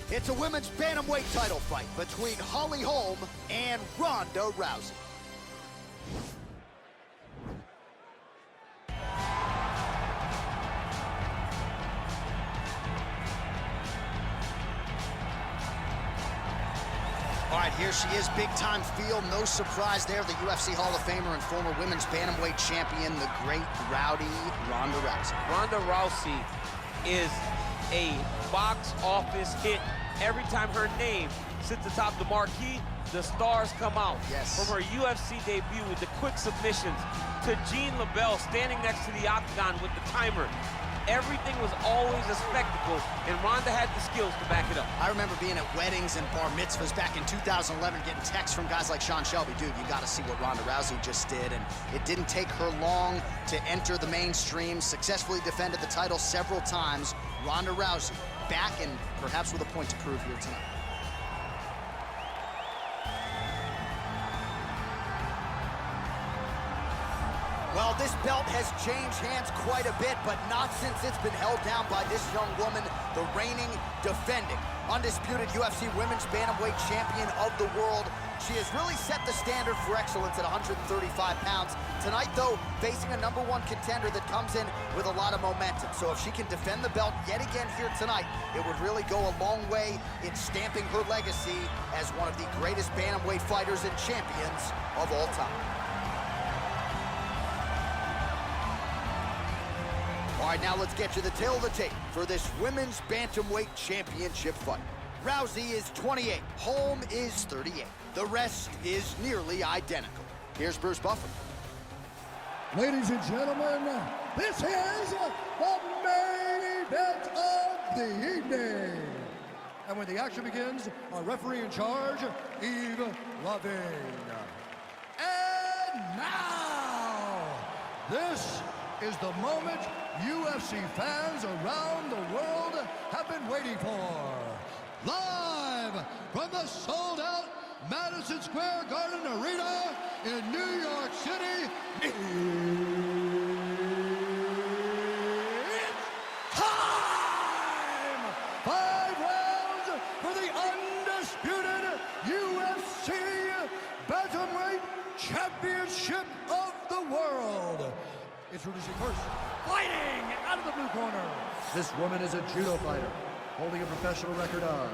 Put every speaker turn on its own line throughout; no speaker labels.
It's a women's bantamweight title fight between Holm and Ronda Rousey. All right, here she is, big-time field. No surprise there, the UFC Hall of Famer and former women's bantamweight champion, the great rowdy Ronda Rousey.
Ronda Rousey is a box office hit. Every time her name sits atop the marquee, the stars come out.
Yes.
From her UFC debut with the quick submissions to Jean LaBelle standing next to the octagon with the timer. Everything was always a spectacle, and Ronda had the skills to back it up.
I remember being at weddings and bar mitzvahs back in 2011, getting texts from guys like Sean Shelby. Dude, you got to see what Ronda Rousey just did. And it didn't take her long to enter the mainstream, successfully defended the title several times. Ronda Rousey back and perhaps with a point to prove here tonight. Well, this belt has changed hands quite a bit, but not since it's been held down by this young woman, the reigning, defending, undisputed UFC Women's Bantamweight Champion of the world. She has really set the standard for excellence at 135 pounds. Tonight, though, facing a #1 contender that comes in with a lot of momentum. So if she can defend the belt yet again here tonight, it would really go a long way in stamping her legacy as one of the greatest bantamweight fighters and champions of all time. All right, now let's get you the tail of the tape for this women's bantamweight championship fight. Rousey is 28, Holm is 38. The rest is nearly identical. Here's Bruce Buffer.
Ladies and gentlemen, this is the main event of the evening. And when the action begins, our referee in charge, Yves Lavigne. And now, this is the moment UFC fans around the world have been waiting for. Live from the sold-out Madison Square Garden Arena in New York City, it's time! 5 rounds for the undisputed UFC Bantamweight Championship of the world. Introducing first, fighting out of the blue corner. This woman is a judo fighter, holding a professional record of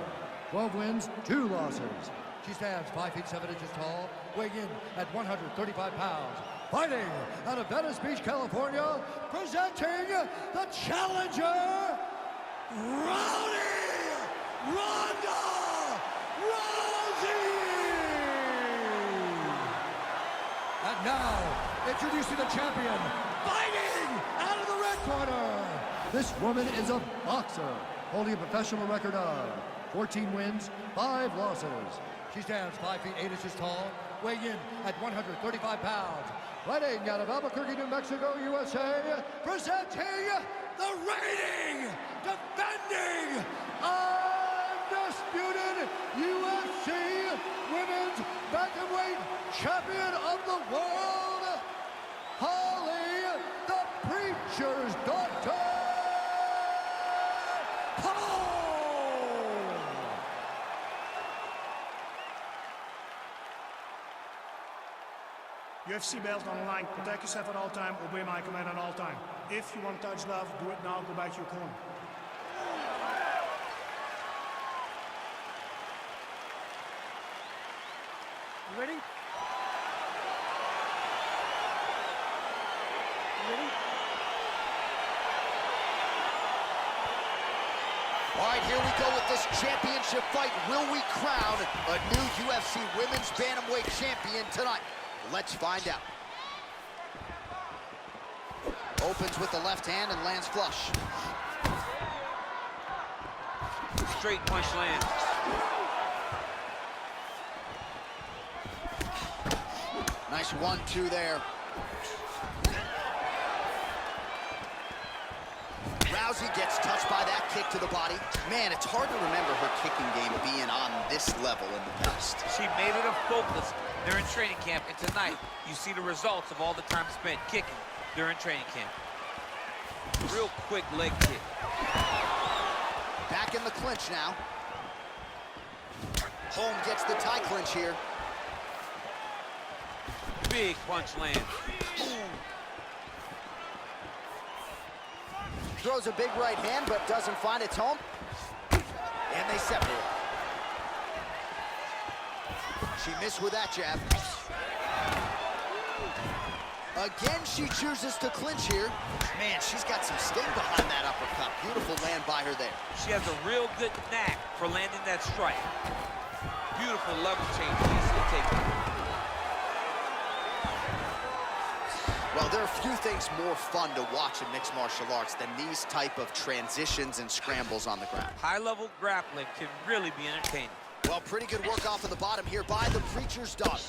12 wins, 2 losses. She stands 5 feet 7 inches tall, weighing in at 135 pounds. Fighting out of Venice Beach, California, presenting the challenger, Ronda Rousey! And now, introducing the champion, fighting out of the red corner. This woman is a boxer, holding a professional record of 14 wins, 5 losses. She stands 5 feet 8 inches tall, weighing in at 135 pounds. Fighting out of Albuquerque, New Mexico, USA, presenting the reigning, defending, undisputed UFC Women's Bantamweight Champion of the world, Holly, the Preacher's Daughter, Holm!
UFC belt on the line. Protect yourself at all time. Obey my command at all time. If you want to touch love, do it now. Go back to your corner. You ready?
All right, here we go with this championship fight. Will we crown a new UFC Women's Bantamweight Champion tonight? Let's find out. Opens with the left hand and lands flush.
Straight punch lands.
Nice 1-2 there. Rousey gets touched by that kick to the body. Man, it's hard to remember her kicking game being on this level in the past.
She made it a focus during training camp, and tonight you see the results of all the time spent kicking during training camp. Real quick leg kick.
Back in the clinch now. Holm gets the tie clinch here.
Big punch lands.
Throws a big right hand, but doesn't find its home. And they separate. She missed with that jab. Again, she chooses to clinch here. Man, she's got some sting behind that uppercut. Beautiful land by her there.
She has a real good knack for landing that strike. Beautiful level change. Easily taken.
Well, there are few things more fun to watch in mixed martial arts than these type of transitions and scrambles on the ground.
High-level grappling can really be entertaining.
Well, pretty good work off of the bottom here by the Preacher's daughter.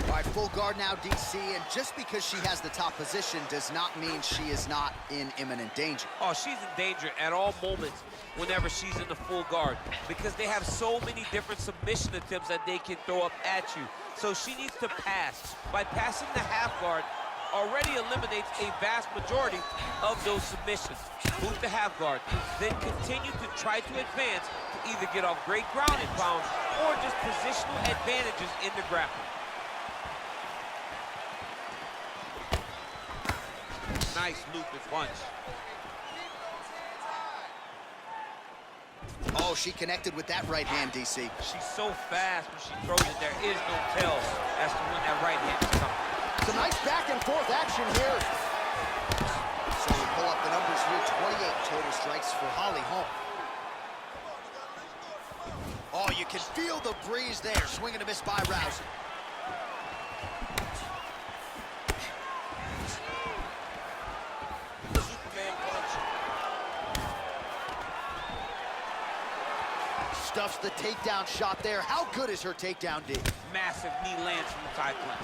All right, full guard now, DC, and just because she has the top position does not mean she is not in imminent danger.
Oh, she's in danger at all moments whenever she's in the full guard because they have so many different submission attempts that they can throw up at you. So she needs to pass. By passing the half guard, already eliminates a vast majority of those submissions. Move to half guard, then continue to try to advance to either get off great ground and pound or just positional advantages in the grappling. Nice looping punch.
Oh, she connected with that right hand, DC.
She's so fast when she throws it, there is no tell as to when that right hand is coming.
Some nice back and forth action here. So we pull up the numbers here, 28 total strikes for Holly Holm. Oh, you can feel the breeze there. Swing and a miss by Rousey. Stuffs the takedown shot there. How good is her takedown, D?
Massive knee lands from the tie clinch.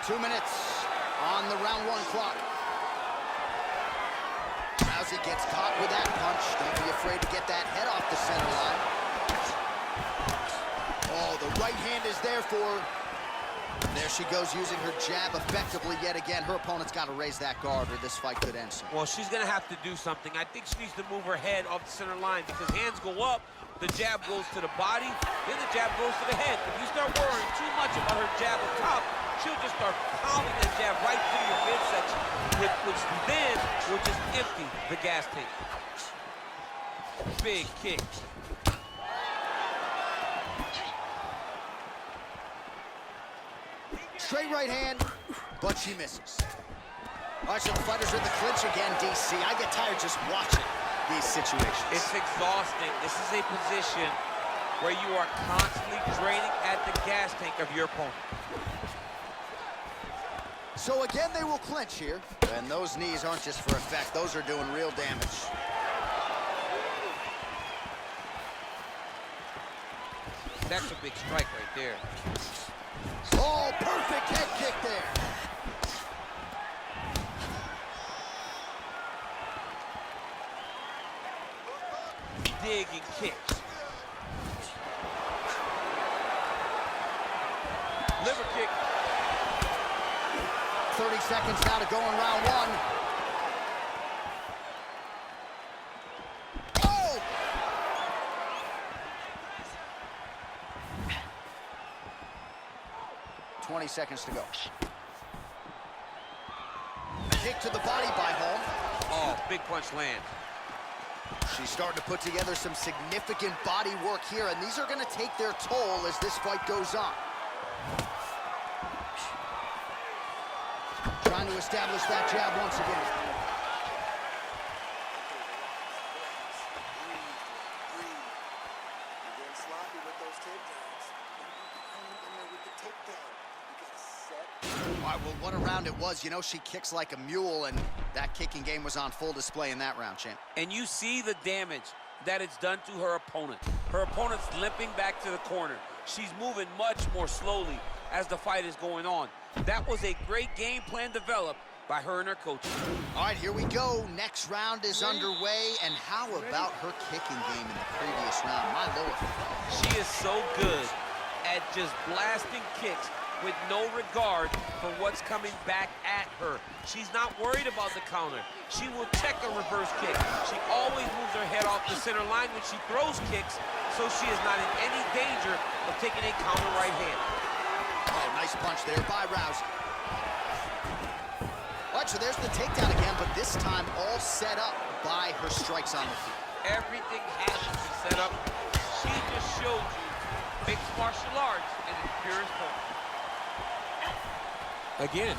2 minutes on the round 1 clock. Rousey gets caught with that punch. Don't be afraid to get that head off the center line. Oh, the right hand is there for her. There she goes using her jab effectively yet again. Her opponent's got to raise that guard or this fight could end soon.
Well, she's going to have to do something. I think she needs to move her head off the center line because hands go up, the jab goes to the body, then the jab goes to the head. If you start worrying too much about her jab up top, she'll just start pounding that jab right through your midsection, which then will just empty the gas tank. Big kick.
Straight right hand, but she misses. All right, so the fighters are in the clinch again, DC. I get tired just watching these situations.
It's exhausting. This is a position where you are constantly draining at the gas tank of your opponent.
So again, they will clinch here. And those knees aren't just for effect. Those are doing real damage.
That's a big strike right there.
Oh, perfect head kick there.
Digging kicks. Liver kick.
30 seconds now to go in round 1. Oh! 20 seconds to go. Kick to the body by Holm.
Oh, big punch lands.
She's starting to put together some significant body work here, and these are going to take their toll as this fight goes on. Trying to establish that jab once again.
You're getting sloppy with those takedowns. In there with the takedown. You gotta set.
All right, well, what a round it was. You know, she kicks like a mule, and that kicking game was on full display in that round, champ.
And you see the damage that it's done to her opponent. Her opponent's limping back to the corner. She's moving much more slowly as the fight is going on. That was a great game plan developed by her and her coach.
All right, here we go. Next round is underway, and how about her kicking game in the previous round? My lord.
She is so good at just blasting kicks with no regard for what's coming back at her. She's not worried about the counter. She will check a reverse kick. She always moves her head off the center line when she throws kicks, so she is not in any danger of taking a counter right hand.
Oh, nice punch there by Rousey. All right, so there's the takedown again, but this time all set up by her strikes on the feet.
Everything has to be set up. She just showed you mixed martial arts in its purest form. Again,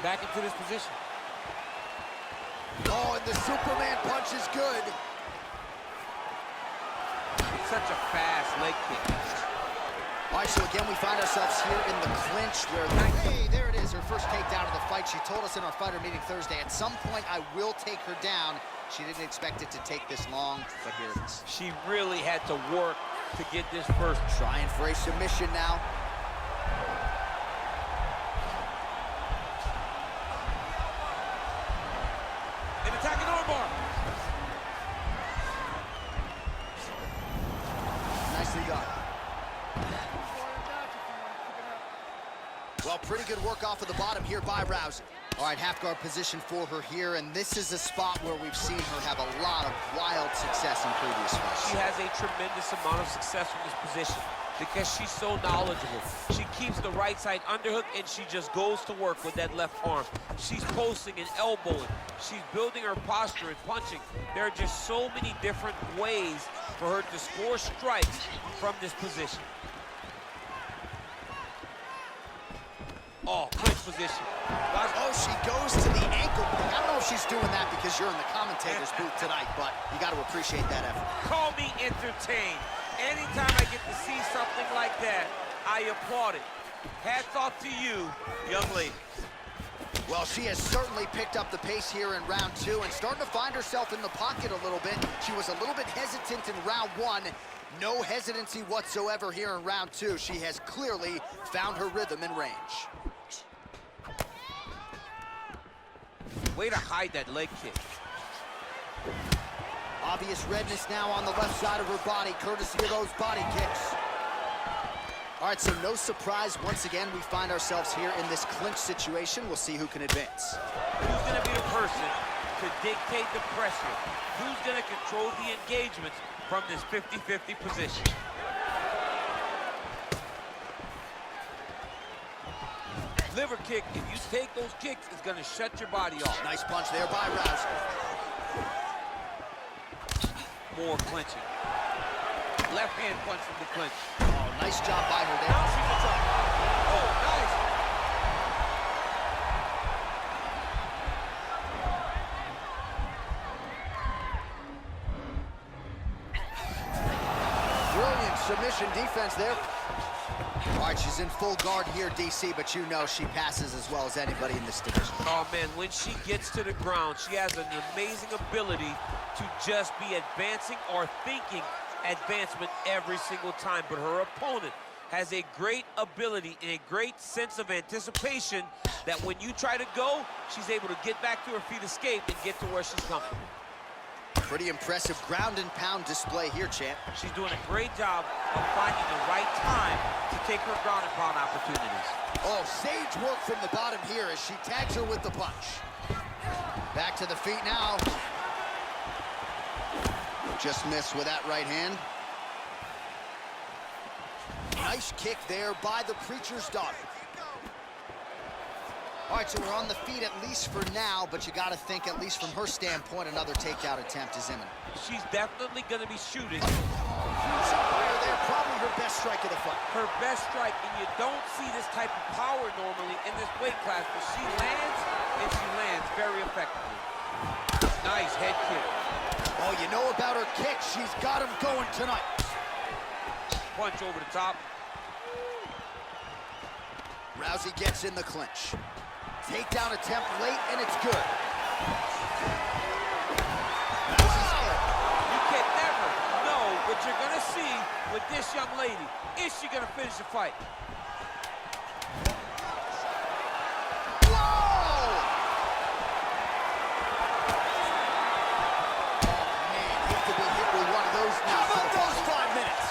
back into this position.
Oh, and the Superman punch is good.
Such a fast leg kick.
All right, so again, we find ourselves here in the clinch where, hey, there it is, her first takedown of the fight. She told us in our fighter meeting Thursday, at some point I will take her down. She didn't expect it to take this long, but here it is.
She really had to work to get this first.
Trying for a submission now.
An attacking armbar.
Nicely done. Well, pretty good work off of the bottom here by Rousey. All right, half guard position for her here, and this is a spot where we've seen her have a lot of wild success in previous fights.
She has a tremendous amount of success from this position because she's so knowledgeable. She keeps the right side underhook, and she just goes to work with that left arm. She's posting and elbowing. She's building her posture and punching. There are just so many different ways for her to score strikes from this position. Oh, clinch position.
Oh, she goes to the ankle. I don't know if she's doing that because you're in the commentator's booth tonight, but you got to appreciate that effort.
Call me entertained. Anytime I get to see something like that, I applaud it. Hats off to you, young lady.
Well, she has certainly picked up the pace here in round two and starting to find herself in the pocket a little bit. She was a little bit hesitant in round one. No hesitancy whatsoever here in round two. She has clearly found her rhythm and range.
Way to hide that leg kick.
Obvious redness now on the left side of her body, courtesy of those body kicks. All right, so no surprise. Once again, we find ourselves here in this clinch situation. We'll see who can advance.
Who's going to be the person to dictate the pressure? Who's going to control the engagements from this 50-50 position? Liver kick, if you take those kicks, it's going to shut your body off.
Nice punch there by Rousey.
More clinching. Left hand punch from the clinch.
Oh, nice job by her there.
Now she gets up. Oh, nice.
Brilliant submission defense there. All right, she's in full guard here, DC, but you know she passes as well as anybody in this division.
Oh, man, when she gets to the ground, she has an amazing ability to just be advancing or thinking advancement every single time. But her opponent has a great ability and a great sense of anticipation that when you try to go, she's able to get back to her feet, escape, and get to where she's comfortable.
Pretty impressive ground and pound display here, champ.
She's doing a great job of finding the right time to take her ground and pound opportunities.
Oh, sage work from the bottom here as she tags her with the punch. Back to the feet now. Just missed with that right hand. Nice kick there by the preacher's daughter. All right, so we're on the feet at least for now, but you got to think, at least from her standpoint, another takedown attempt is imminent.
She's definitely going to be shooting.
Huge fire there, probably her best strike of the fight.
Her best strike, and you don't see this type of power normally in this weight class, but she lands, and she lands very effectively. Nice head kick.
Oh, you know about her kick. She's got him going tonight.
Punch over the top.
Rousey gets in the clinch. Takedown attempt late, and it's good. Rousey's hit.
You can never know what you're going to see with this young lady. Is she going to finish the fight?
Whoa! Oh, man, hate to be hit with one of those knees. How about those 5 minutes?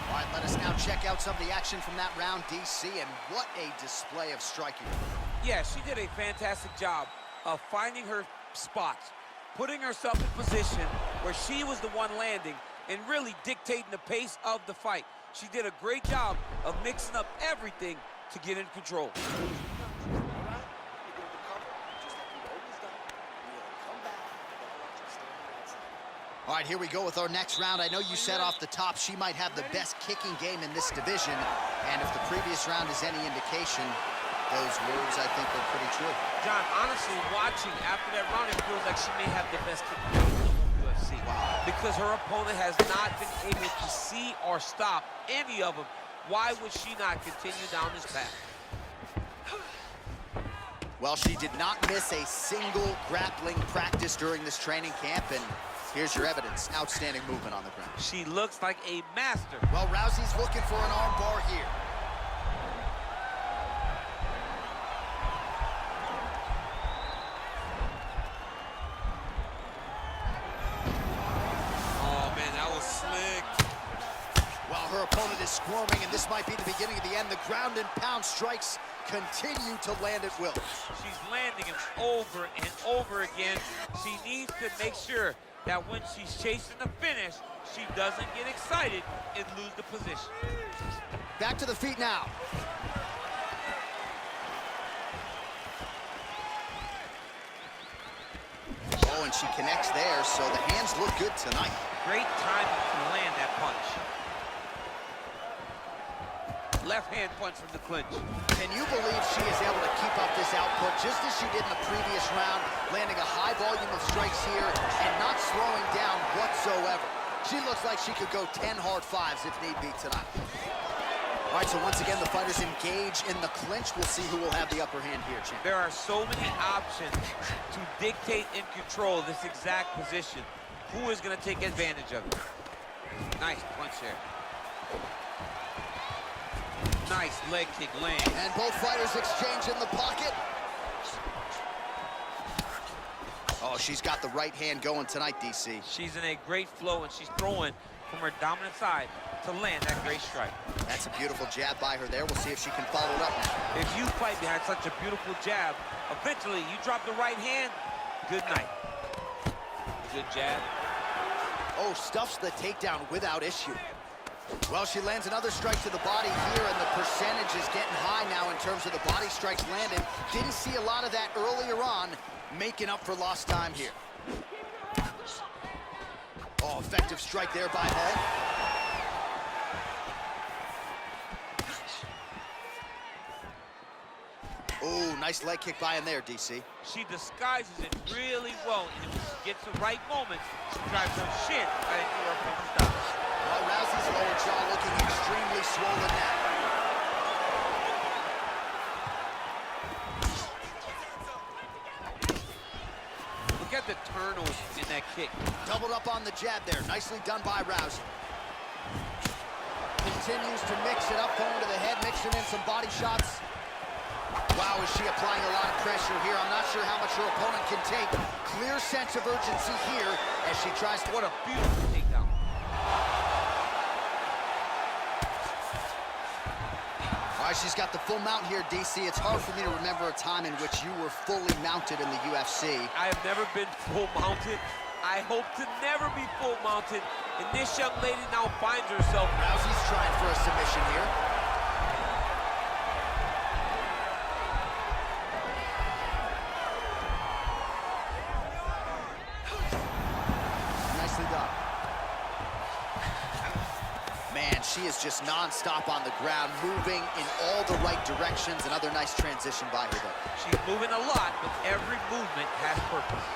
All right, let us now check out some of the action from that round, DC, and what a display of striking.
Yeah, she did a fantastic job of finding her spots, putting herself in position where she was the one landing and really dictating the pace of the fight. She did a great job of mixing up everything to get in control.
All right, here we go with our next round. I know you said off the top she might have the best kicking game in this division, and if the previous round is any indication, those words, I think, are pretty true.
John, honestly, watching after that round, it feels like she may have the best kicking game in the whole UFC. Wow. Because her opponent has not been able to see or stop any of them. Why would she not continue down this path?
Well, she did not miss a single grappling practice during this training camp, and here's your evidence. Outstanding movement on the ground.
She looks like a master.
Well, Rousey's looking for an arm bar here.
Oh, man, that was slick.
Well, her opponent is squirming, and this might be the beginning of the end. The ground and pound strikes continue to land at will.
She's landing them over and over again. She needs to make sure that when she's chasing the finish, she doesn't get excited and lose the position.
Back to the feet now. Oh, and she connects there, so the hands look good tonight.
Great timing to land that punch. Left hand punch from the clinch.
Can you believe she is able to keep up this output just as she did in the previous round, landing a high volume of strikes here and not slowing down whatsoever? She looks like she could go 10 hard fives if need be tonight. All right, so once again, the fighters engage in the clinch. We'll see who will have the upper hand here, champ.
There are so many options to dictate and control this exact position. Who is going to take advantage of it? Nice punch there. Nice leg kick land.
And both fighters exchange in the pocket. Oh, she's got the right hand going tonight, DC.
She's in a great flow, and she's throwing from her dominant side to land that great strike.
That's a beautiful jab by her there. We'll see if she can follow it up now.
If you fight behind such a beautiful jab, eventually you drop the right hand, good night. Good jab.
Oh, stuffs the takedown without issue. Well, she lands another strike to the body here, and the percentage is getting high now in terms of the body strikes landed. Didn't see a lot of that earlier on, making up for lost time here. Oh, effective strike there by Holm. Oh, nice leg kick by him there, DC.
She disguises it really well, and when she gets the right moment, she drives her shin right into her opponent's stop.
Well, Rousey's lower jaw looking extremely swollen now.
Look at the turnovers in that kick.
Doubled up on the jab there. Nicely done by Rousey. Continues to mix it up, going to the head, mixing in some body shots. Wow, is she applying a lot of pressure here? I'm not sure how much her opponent can take. Clear sense of urgency here as she tries to...
What a beautiful takedown.
All right, she's got the full mount here, DC. It's hard for me to remember a time in which you were fully mounted in the UFC.
I have never been full mounted. I hope to never be full mounted. And this young lady now finds herself.
Rousey's trying for a submission here. Nicely done. Man, she is just non-stop on the ground, moving in all the right directions. Another nice transition by her there.
She's moving a lot, but every movement has purpose.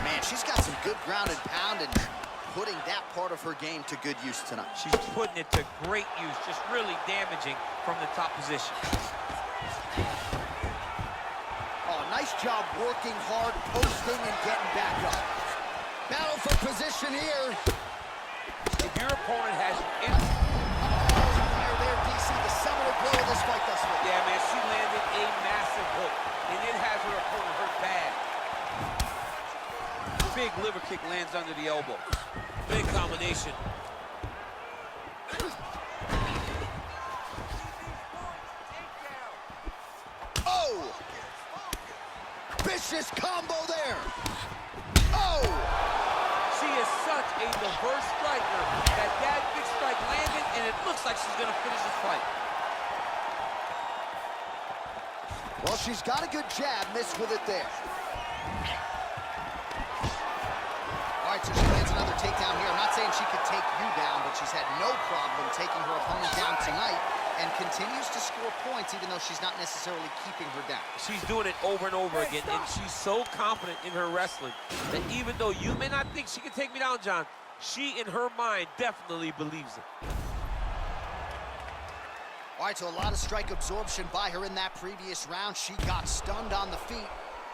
Man, she's got some good ground and pound and putting that part of her game to good use tonight.
She's putting it to great use, just really damaging from the top position.
Oh, nice job working hard, posting and getting back up. Battle for position here.
If your opponent has you in...
Fire there, DC, the seminal blow of this fight thus far.
Yeah, man, she landed a massive hook, and it has her opponent hurt bad. Big liver kick lands under the elbow. Big combination.
vicious combo there. Oh!
She is such a diverse striker that big strike landed, and it looks like she's gonna finish this fight.
Well, she's got a good jab, missed with it there. All right, so she lands another takedown here. I'm not saying she could take you down, but she's had no problem taking her opponent down tonight and continues to score points even though she's not necessarily keeping her down.
She's doing it over and over again, and she's so confident in her wrestling that even though you may not think she can take me down, John, she, in her mind, definitely believes it.
All right, so a lot of strike absorption by her in that previous round. She got stunned on the feet,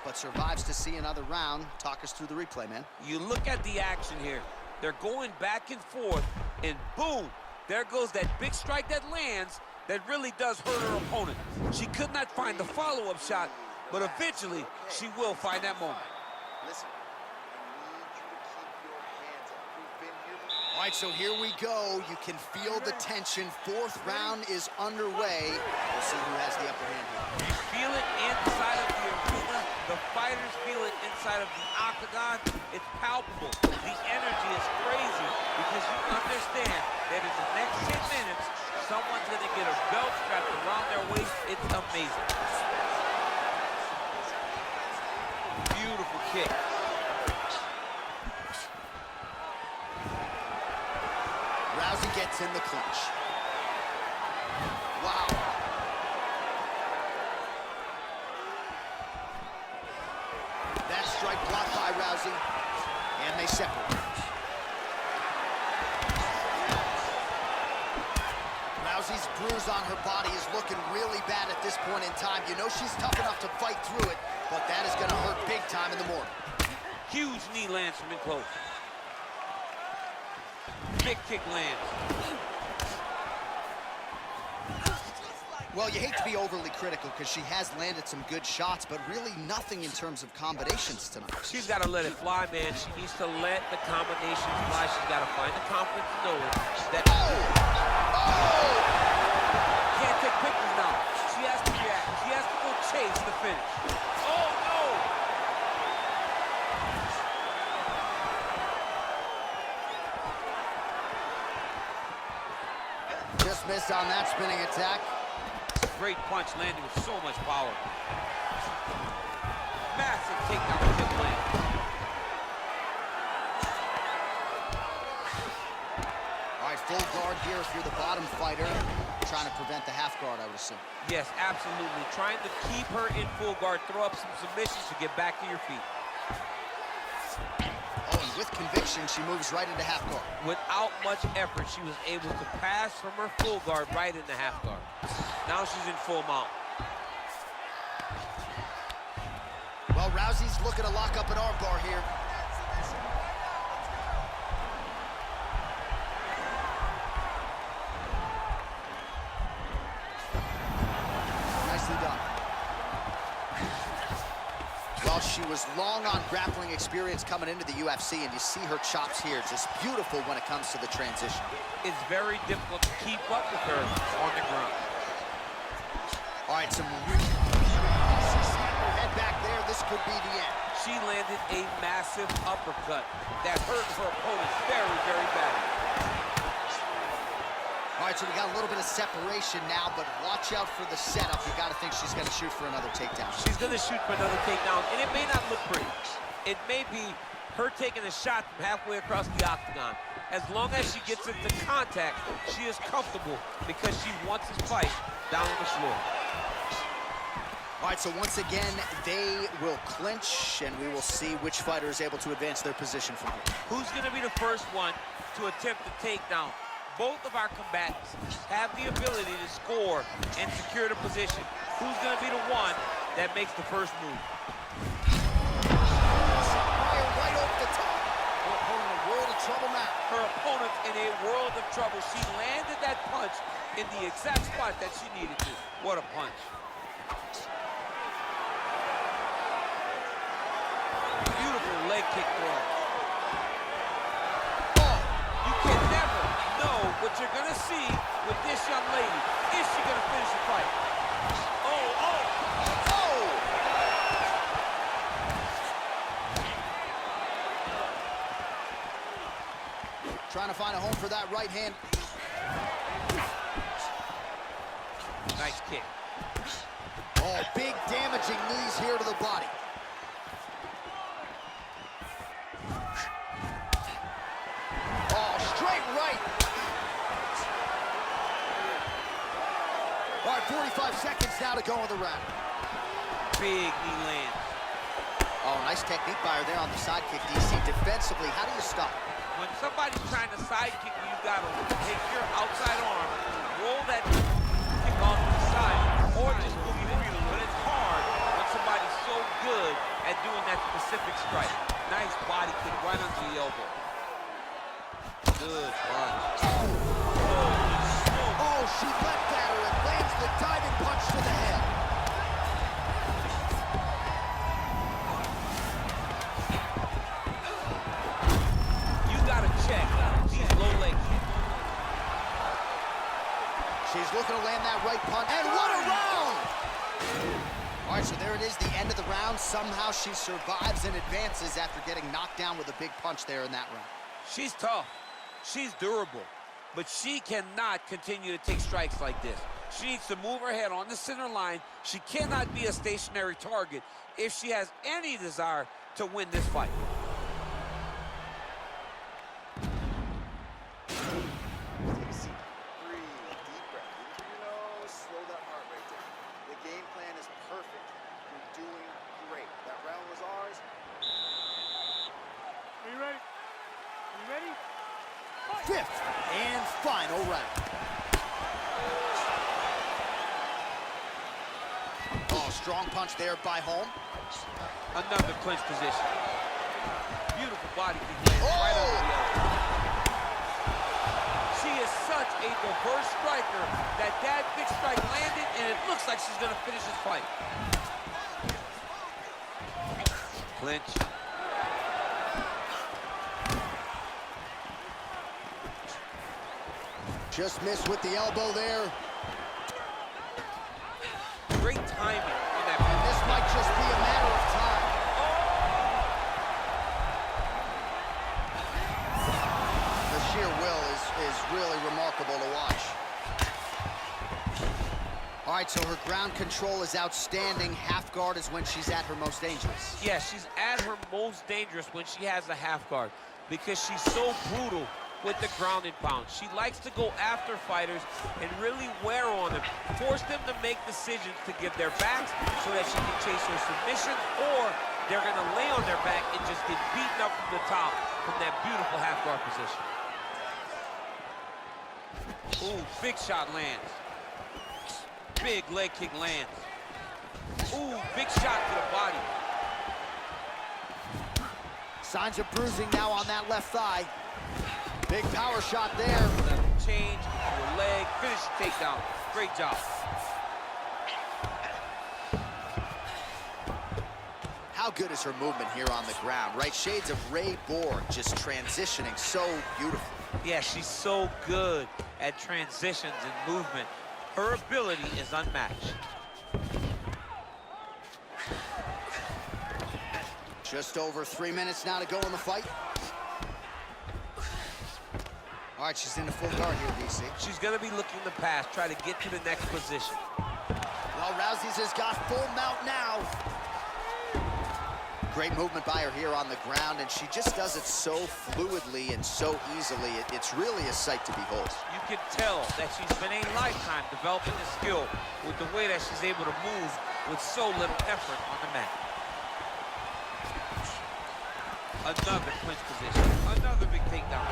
but survives to see another round. Talk us through the replay, man.
You look at the action here. They're going back and forth, and boom, there goes that big strike that lands that really does hurt her opponent. She could not find the follow-up shot, but eventually she will find that moment.
Listen, I need you to keep your hands up. We've been here before. All right, so here we go. You can feel the tension. Fourth round is underway. We'll see who has the upper hand here.
You feel it inside of the arena. The fighters feel it inside of the octagon. It's palpable. The energy is crazy because you understand that in the next 10 minutes, someone's going to get a belt strapped around their waist. It's amazing. Beautiful kick.
Rousey gets in the clinch. Wow. That strike blocked by Rousey, and they separate. Rousey's bruise on her body is looking really bad at this point in time. You know she's tough enough to fight through it, but that is going to hurt big time in the morning.
Huge knee lands from in close. Big kick lands.
Well, you hate to be overly critical because she has landed some good shots, but really nothing in terms of combinations tonight.
She's got to let it fly, man. She needs to let the combination fly. She's got to find the confidence to know it. That can't take pictures now. She has to react. She has to go chase the finish. Oh, no!
Just missed on that spinning attack.
Great punch landing with so much power. Massive takedown kick land.
All right, full guard here if you're the bottom fighter. Trying to prevent the half guard, I would assume.
Yes, absolutely. Trying to keep her in full guard, throw up some submissions to get back to your feet.
Oh, and with conviction, she moves right into half guard.
Without much effort, she was able to pass from her full guard right into half guard. Now she's in full mount.
Well, Rousey's looking to lock up an armbar here. Nicely done. Well, she was long on grappling experience coming into the UFC, and you see her chops here, just beautiful when it comes to the transition.
It's very difficult to keep up with her on the ground.
All right, some head back there. This could be the end.
She landed a massive uppercut that hurt her opponent very, very badly.
All right, so we got a little bit of separation now, but watch out for the setup. You got to think she's going to shoot for another takedown.
She's going to shoot for another takedown, and it may not look pretty. It may be her taking a shot from halfway across the octagon. As long as she gets into contact, she is comfortable because she wants this fight down on the floor.
All right, so once again, they will clinch, and we will see which fighter is able to advance their position from here.
Who's going to be the first one to attempt the takedown? Both of our combatants have the ability to score and secure the position. Who's going to be the one that makes the first move?
Right off the top. Her opponent in a world of trouble now.
Her opponent's in a world of trouble. She landed that punch in the exact spot that she needed to. What a punch. Beautiful leg kick throw. You can never know what you're going to see with this young lady. Is she going to finish the fight? Oh!
trying to find a home for that right hand.
Nice kick.
Oh, big damaging knees here to the body. Oh, straight right. All right, 45 seconds now to go in the round.
Big knee lands.
Oh, nice technique by her there on the side kick, DC. Defensively, how do you stop?
When somebody's trying to side kick you, you've got to take your outside arm, roll that kick off to the side, or just move it. But it's hard when somebody's so good at doing that specific strike. Nice body kick right under the elbow. Good punch.
Oh, she leapt at her and lands the diving punch to the head.
You got to check these low leg kicks.
She's looking to land that right punch, and what a round! All right, so there it is, the end of the round. Somehow she survives and advances after getting knocked down with a big punch there in that round.
She's tough. She's durable. But she cannot continue to take strikes like this. She needs to move her head on the center line. She cannot be a stationary target if she has any desire to win this fight.
Take a seat. Breathe. Deep breath. In through your nose. Slow that heart rate down. The game plan is perfect. You're doing great. That round was ours.
Are you ready? Are you ready?
Fifth and final round. Oh, strong punch there by Holm.
Another clinch position. Beautiful body kick lands right under the elbow. She is such a diverse striker that big strike landed, and it looks like she's going to finish this fight. Clinch.
Just missed with the elbow there.
Great timing on that.
And this might just be a matter of time. The sheer will is really remarkable to watch. All right, so her ground control is outstanding. Half guard is when she's at her most dangerous.
Yeah, she's at her most dangerous when she has a half guard because she's so brutal with the ground and pound. She likes to go after fighters and really wear on them, force them to make decisions to give their backs so that she can chase her submission, or they're gonna lay on their back and just get beaten up from the top from that beautiful half guard position. Ooh, big shot lands. Big leg kick lands. Ooh, big shot to the body.
Signs of bruising now on that left thigh. Big power shot there.
Change your leg, finish the takedown. Great job.
How good is her movement here on the ground, right? Shades of Ray Borg, just transitioning so beautiful.
Yeah, she's so good at transitions and movement. Her ability is unmatched.
Just over 3 minutes now to go in the fight. All right, she's in the full guard here, DC.
She's going to be looking to pass, try to get to the next position.
Well, Rousey's has got full mount now. Great movement by her here on the ground, and she just does it so fluidly and so easily. It's really a sight to behold.
You can tell that she's been a lifetime developing the skill with the way that she's able to move with so little effort on the mat. Another clinch position, another big takedown.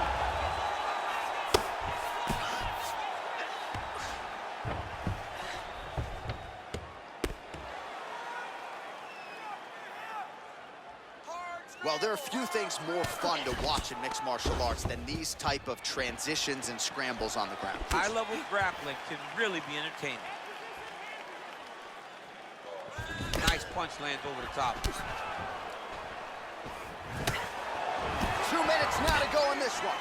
Well, there are few things more fun to watch in mixed martial arts than these type of transitions and scrambles on the ground.
High-level grappling can really be entertaining. Nice punch lands over the top.
2 minutes now to go in this one.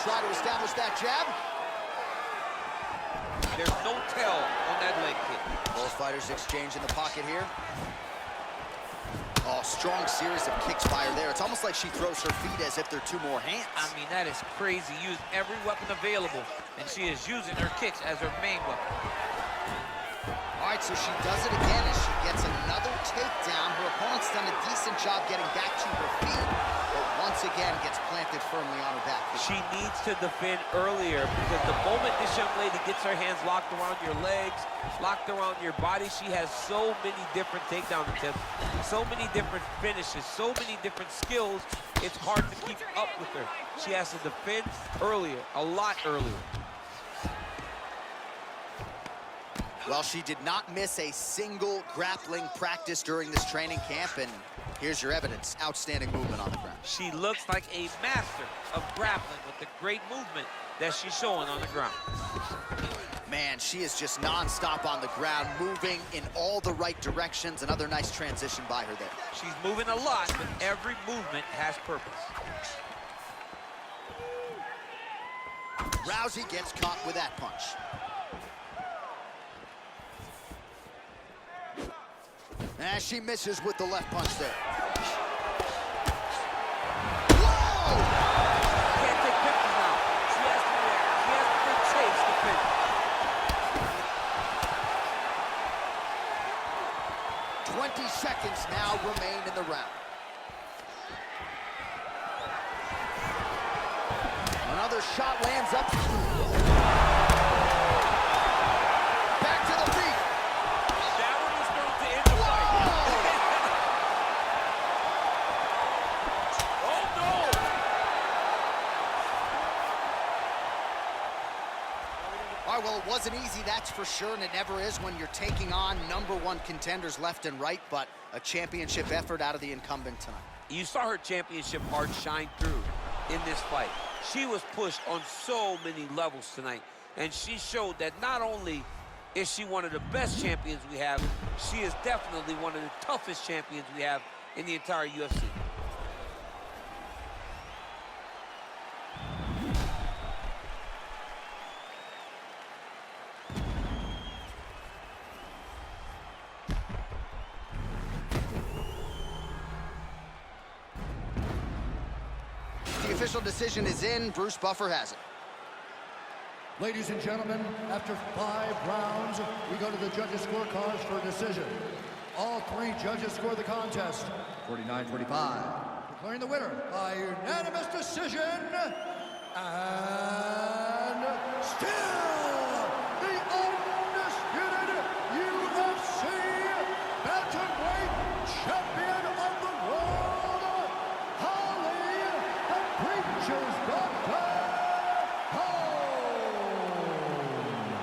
Try to establish that jab.
There's no tell on that leg kick.
Both fighters exchange in the pocket here. Oh, strong series of kicks by her there. It's almost like she throws her feet as if they're two more hands.
I mean, that is crazy. Use every weapon available, and she is using her kicks as her main weapon.
All right, so she does it again as she gets another takedown. Her opponent's done a decent job getting back to her feet, but once again gets planted firmly on her back.
She needs to defend earlier, because the moment this young lady gets her hands locked around your legs, locked around your body, she has so many different takedown attempts, so many different finishes, so many different skills, it's hard to keep up with her. She has to defend earlier, a lot earlier.
Well, she did not miss a single grappling practice during this training camp, and here's your evidence. Outstanding movement on the ground.
She looks like a master of grappling with the great movement that she's showing on the ground.
Man, she is just nonstop on the ground, moving in all the right directions. Another nice transition by her there.
She's moving a lot, but every movement has purpose.
Rousey gets caught with that punch. And she misses with the left punch there. Whoa!
Can't take pictures now. She has to react. She has to take chase to finish.
20 seconds now remain in the round. Another shot lands up. Back to the feet.
That one is going to end the fight. Oh, no!
All right, well, it wasn't easy, that's for sure, and it never is when you're taking on #1 contenders left and right, but a championship effort out of the incumbent tonight.
You saw her championship heart shine through in this fight. She was pushed on so many levels tonight, and she showed that not only is she one of the best champions we have, she is definitely one of the toughest champions we have in the entire UFC.
The official decision is in. Bruce Buffer has it.
Ladies and gentlemen, after 5 rounds, we go to the judges' scorecards for a decision. All 3 judges score the contest, 49-45. Declaring the winner by unanimous decision, and still the undisputed UFC bantamweight champion of the world, Holly the Preacher's Doctor Holm.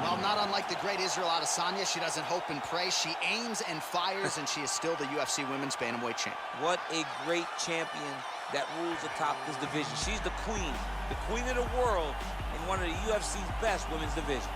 Well, not unlike the great Israel Adesanya, she doesn't hope and pray. She aims and fires, and she is still the UFC Women's Bantamweight champ.
What a great champion that rules atop this division. She's the queen of the world in one of the UFC's best women's divisions.